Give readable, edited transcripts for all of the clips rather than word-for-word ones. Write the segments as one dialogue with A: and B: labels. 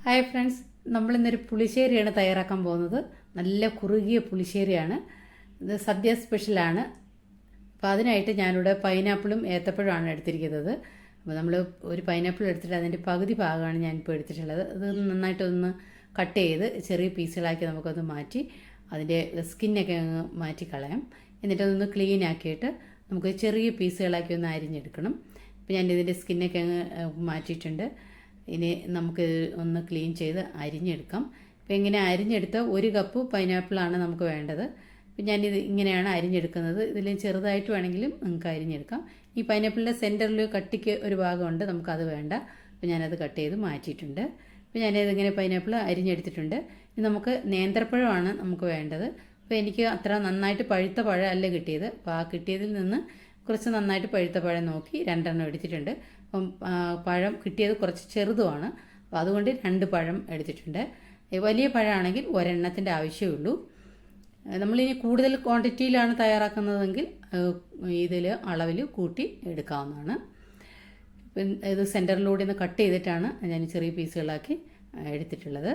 A: Hi friends, നമ്മളിന്നൊരു പുളിശ്ശേരിയാണ് തയ്യാറാക്കാൻ പോകുന്നത്. നല്ല കുറുകിയ പുളിശ്ശേരിയാണ്. ഇത് സദ്യ സ്പെഷ്യലാണ്. അപ്പോൾ അതിനായിട്ട് ഞാനിവിടെ പൈനാപ്പിളും ഏത്തപ്പഴമാണ് എടുത്തിരിക്കുന്നത്. അപ്പോൾ നമ്മൾ ഒരു പൈനാപ്പിൾ എടുത്തിട്ട് അതിൻ്റെ പകുതി ഭാഗമാണ് ഞാനിപ്പോൾ എടുത്തിട്ടുള്ളത്. അത് നന്നായിട്ടൊന്ന് കട്ട് ചെയ്ത് ചെറിയ പീസുകളാക്കി നമുക്കത് മാറ്റി അതിൻ്റെ സ്കിന്നൊക്കെ അങ്ങ് മാറ്റി കളയാം. എന്നിട്ടതൊന്ന് ക്ലീൻ ആക്കിയിട്ട് നമുക്ക് ചെറിയ പീസുകളാക്കി ഒന്ന് അരിഞ്ഞെടുക്കണം. അപ്പോൾ ഞാനിതിൻ്റെ സ്കിന്നൊക്കെ അങ്ങ് മാറ്റിയിട്ടുണ്ട്. ഇനി നമുക്ക് ഒന്ന് ക്ലീൻ ചെയ്ത് അരിഞ്ഞെടുക്കാം. അപ്പോൾ ഇങ്ങനെ അരിഞ്ഞെടുത്ത 1 കപ്പ് പൈനാപ്പിളാണ് നമുക്ക് വേണ്ടത്. അപ്പോൾ ഞാനിത് ഇങ്ങനെയാണ് അരിഞ്ഞെടുക്കുന്നത്. ഇതിൽ ചെറുതായിട്ട് വേണമെങ്കിലും നമുക്ക് അരിഞ്ഞെടുക്കാം. ഈ പൈനാപ്പിളിൻ്റെ സെൻറ്ററിൽ കട്ടിക്ക് ഒരു ഭാഗമുണ്ട്, നമുക്കത് വേണ്ട. അപ്പോൾ ഞാനത് കട്ട് ചെയ്ത് മാറ്റിയിട്ടുണ്ട്. അപ്പോൾ ഞാനിതിങ്ങനെ പൈനാപ്പിൾ അരിഞ്ഞെടുത്തിട്ടുണ്ട്. ഇനി നമുക്ക് നേന്ത്രപ്പഴമാണ് നമുക്ക് വേണ്ടത്. അപ്പോൾ എനിക്ക് അത്ര നന്നായിട്ട് പഴുത്ത പഴമല്ല കിട്ടിയത്. അപ്പോൾ ആ കിട്ടിയതിൽ നിന്ന് കുറച്ച് നന്നായിട്ട് പഴുത്ത പഴം നോക്കി 2 എടുത്തിട്ടുണ്ട്. അപ്പം പഴം കിട്ടിയത് കുറച്ച് ചെറുതുമാണ്. അപ്പോൾ അതുകൊണ്ട് 2 പഴം എടുത്തിട്ടുണ്ട്. വലിയ പഴമാണെങ്കിൽ ഒരെണ്ണത്തിൻ്റെ ആവശ്യമേ. നമ്മളിനി കൂടുതൽ ക്വാണ്ടിറ്റിയിലാണ് തയ്യാറാക്കുന്നതെങ്കിൽ ഇതിൽ അളവിൽ കൂട്ടി എടുക്കാവുന്നതാണ്. ഇത് സെൻറ്ററിലൂടെ ഒന്ന് കട്ട് ചെയ്തിട്ടാണ് ഞാൻ ചെറിയ പീസുകളാക്കി എടുത്തിട്ടുള്ളത്.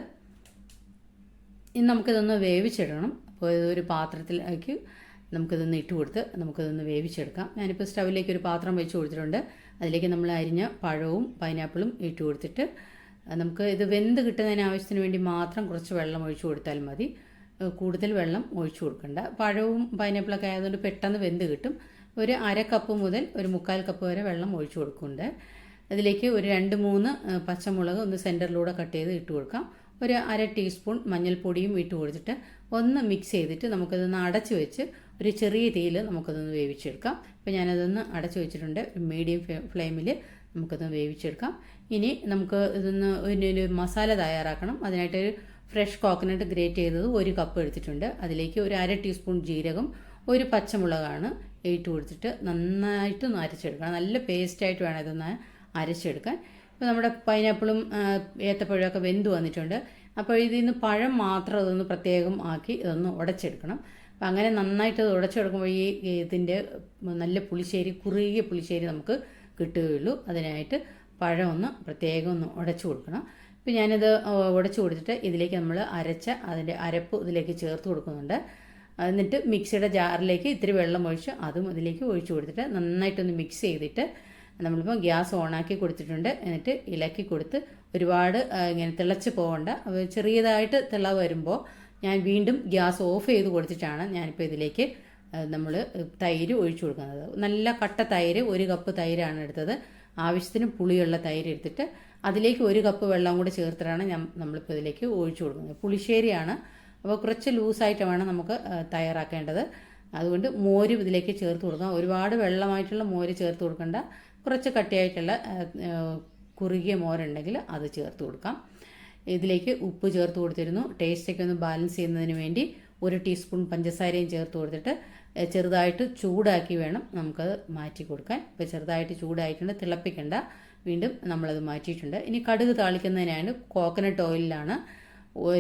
A: ഇനി നമുക്കിതൊന്ന് വേവിച്ചിടണം. അപ്പോൾ ഇതൊരു പാത്രത്തിലേക്ക് നമുക്കിതൊന്ന് ഇട്ട് കൊടുത്ത് നമുക്കിതൊന്ന് വേവിച്ചെടുക്കാം. ഞാനിപ്പോൾ സ്റ്റൗവിലേക്ക് ഒരു പാത്രം വെച്ച് കൊടുത്തിട്ടുണ്ട്. അതിലേക്ക് നമ്മൾ അരിഞ്ഞ പഴവും പൈനാപ്പിളും ഇട്ട് കൊടുത്തിട്ട് നമുക്ക് ഇത് വെന്ത് കിട്ടുന്നതിന് ആവശ്യത്തിന് വേണ്ടി മാത്രം കുറച്ച് വെള്ളം ഒഴിച്ചു കൊടുത്താൽ മതി. കൂടുതൽ വെള്ളം ഒഴിച്ചു കൊടുക്കണ്ട. പഴവും പൈനാപ്പിളൊക്കെ ആയതുകൊണ്ട് പെട്ടെന്ന് വെന്ത് കിട്ടും. ഒരു 1/2 കപ്പ് മുതൽ ഒരു 1/4 കപ്പ് വരെ വെള്ളം ഒഴിച്ചു കൊടുക്കുന്നുണ്ട്. അതിലേക്ക് ഒരു 2-3 പച്ചമുളക് ഒന്ന് സെൻറ്ററിലൂടെ കട്ട് ചെയ്ത് ഇട്ട് കൊടുക്കാം. ഒരു 1/2 ടീസ്പൂൺ മഞ്ഞൾപ്പൊടിയും ഇട്ട് കൊടുത്തിട്ട് ഒന്ന് മിക്സ് ചെയ്തിട്ട് നമുക്കതൊന്ന് അടച്ച് വെച്ച് ഒരു ചെറിയ തീയിൽ നമുക്കതൊന്ന് വേവിച്ചെടുക്കാം. അപ്പോൾ ഞാനതൊന്ന് അടച്ച് വെച്ചിട്ടുണ്ട്. മീഡിയം ഫ്ലെയിമിൽ നമുക്കതൊന്ന് വേവിച്ചെടുക്കാം. ഇനി നമുക്ക് ഇതൊന്ന് ഒരു മസാല തയ്യാറാക്കണം. അതിനായിട്ടൊരു ഫ്രഷ് കോക്കനട്ട് ഗ്രേറ്റ് ചെയ്തത് 1 കപ്പ് എടുത്തിട്ടുണ്ട്. അതിലേക്ക് ഒരു 1/2 ടീസ്പൂൺ ജീരകം, ഒരു പച്ചമുളകാണ് ഇട്ട് കൊടുത്തിട്ട് നന്നായിട്ടൊന്ന് അരച്ചെടുക്കണം. നല്ല പേസ്റ്റായിട്ട് വേണം ഇതൊന്ന് അരച്ചെടുക്കാൻ. ഇപ്പോൾ നമ്മുടെ പൈനാപ്പിളും ഏത്തപ്പഴമൊക്കെ വെന്ത് വന്നിട്ടുണ്ട്. അപ്പോൾ ഇതിൽ നിന്ന് പഴം മാത്രം അതൊന്ന് പ്രത്യേകം ആക്കി ഇതൊന്ന് ഉടച്ചെടുക്കണം. അപ്പം അങ്ങനെ നന്നായിട്ട് അത് ഉടച്ചെടുക്കുമ്പോൾ ഇതിൻ്റെ നല്ല പുളിശ്ശേരി, കുറുകിയ പുളിശ്ശേരി നമുക്ക് കിട്ടുകയുള്ളൂ. അതിനായിട്ട് പഴം ഒന്ന് പ്രത്യേകം ഒന്ന് ഉടച്ചു കൊടുക്കണം. അപ്പോൾ ഞാനിത് ഉടച്ചു കൊടുത്തിട്ട് ഇതിലേക്ക് നമ്മൾ അരച്ച അതിൻ്റെ അരപ്പ് ഇതിലേക്ക് ചേർത്ത് കൊടുക്കുന്നുണ്ട്. എന്നിട്ട് മിക്സിയുടെ ജാറിലേക്ക് ഇത്തിരി വെള്ളം ഒഴിച്ച് അതും ഇതിലേക്ക് ഒഴിച്ചു കൊടുത്തിട്ട് നന്നായിട്ടൊന്ന് മിക്സ് ചെയ്തിട്ട് നമ്മളിപ്പോൾ ഗ്യാസ് ഓണാക്കി കൊടുത്തിട്ടുണ്ട്. എന്നിട്ട് ഇളക്കി കൊടുത്ത് ഒരുപാട് ഇങ്ങനെ തിളച്ച് പോകണ്ട. ചെറിയതായിട്ട് തിള വരുമ്പോൾ ഞാൻ വീണ്ടും ഗ്യാസ് ഓഫ് ചെയ്ത് കൊടുത്തിട്ടാണ് ഞാനിപ്പോൾ ഇതിലേക്ക് നമ്മൾ തൈര് ഒഴിച്ചു കൊടുക്കുന്നത്. നല്ല കട്ട തൈര്, 1 കപ്പ് തൈരാണ് എടുത്തത്. ആവശ്യത്തിന് പുളിയുള്ള തൈര് എടുത്തിട്ട് അതിലേക്ക് 1 കപ്പ് വെള്ളം കൂടി ചേർത്തിട്ടാണ് നമ്മളിപ്പോൾ ഇതിലേക്ക് ഒഴിച്ചു കൊടുക്കുന്നത്. പുളിശ്ശേരിയാണ്, അപ്പോൾ കുറച്ച് ലൂസായിട്ട് വേണം നമുക്ക് തയ്യാറാക്കേണ്ടത്. അതുകൊണ്ട് മോര് ഇതിലേക്ക് ചേർത്ത് കൊടുക്കാം. ഒരുപാട് വെള്ളമായിട്ടുള്ള മോര് ചേർത്ത് കൊടുക്കേണ്ട. കുറച്ച് കട്ടിയായിട്ടുള്ള കുറുകിയ മോരുണ്ടെങ്കിൽ അത് ചേർത്ത് കൊടുക്കാം. ഇതിലേക്ക് ഉപ്പ് ചേർത്ത് കൊടുത്തിരുന്നു. ടേസ്റ്റൊക്കെ ഒന്ന് ബാലൻസ് ചെയ്യുന്നതിന് വേണ്ടി 1 ടീസ്പൂൺ പഞ്ചസാരയും ചേർത്ത് കൊടുത്തിട്ട് ചെറുതായിട്ട് ചൂടാക്കി വേണം നമുക്കത് മാറ്റി കൊടുക്കാൻ. ഇപ്പോൾ ചെറുതായിട്ട് ചൂടായിട്ടുണ്ട്, തിളപ്പിക്കേണ്ട. വീണ്ടും നമ്മളത് മാറ്റിയിട്ടുണ്ട്. ഇനി കടുക് താളിക്കുന്നതിനാണ് കോക്കനട്ട് ഓയിലാണ്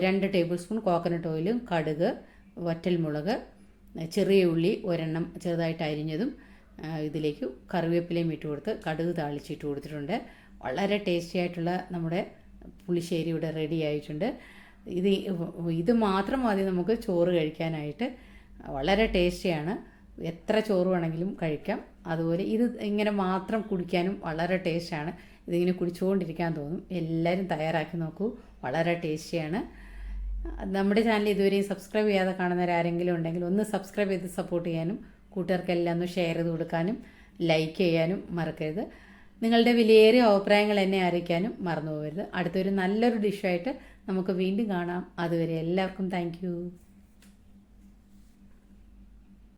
A: 2 ടേബിൾ സ്പൂൺ കോക്കനട്ട് ഓയിലും കടുക്, വറ്റൽമുളക്, ചെറിയ ഉള്ളി ഒരെണ്ണം ചെറുതായിട്ട് അരിഞ്ഞതും ഇതിലേക്ക് കറിവേപ്പിലയും ഇട്ട് കൊടുത്ത് കടുക് താളിച്ചിട്ട് കൊടുത്തിട്ടുണ്ട്. വളരെ ടേസ്റ്റി ആയിട്ടുള്ള നമ്മുടെ പുളിശ്ശേരി ഇവിടെ റെഡി ആയിട്ടുണ്ട്. ഇത് മാത്രം മതി നമുക്ക് ചോറ് കഴിക്കാനായിട്ട്. വളരെ ടേസ്റ്റിയാണ്. എത്ര ചോറ് വേണമെങ്കിലും കഴിക്കാം. അതുപോലെ ഇത് ഇങ്ങനെ മാത്രം കുടിക്കാനും വളരെ ടേസ്റ്റാണ്. ഇതിങ്ങനെ കുടിച്ചുകൊണ്ടിരിക്കാൻ തോന്നും. എല്ലാവരും തയ്യാറാക്കി നോക്കൂ, വളരെ ടേസ്റ്റിയാണ്. നമ്മുടെ ചാനൽ ഇതുവരെയും സബ്സ്ക്രൈബ് ചെയ്യാതെ കാണുന്നവരാരെങ്കിലും ഉണ്ടെങ്കിൽ ഒന്ന് സബ്സ്ക്രൈബ് ചെയ്ത് സപ്പോർട്ട് ചെയ്യാനും കൂട്ടുകാർക്കെല്ലാം ഒന്ന് ഷെയർ ചെയ്ത് കൊടുക്കാനും ലൈക്ക് ചെയ്യാനും മറക്കരുത്. നിങ്ങളുടെ വിലയേറിയ അഭിപ്രായങ്ങൾ എന്നെ അറിയിക്കാനും മറന്നു പോകരുത്. അടുത്തൊരു നല്ലൊരു ഡിഷായിട്ട് നമുക്ക് വീണ്ടും കാണാം. അതുവരെ എല്ലാവർക്കും താങ്ക്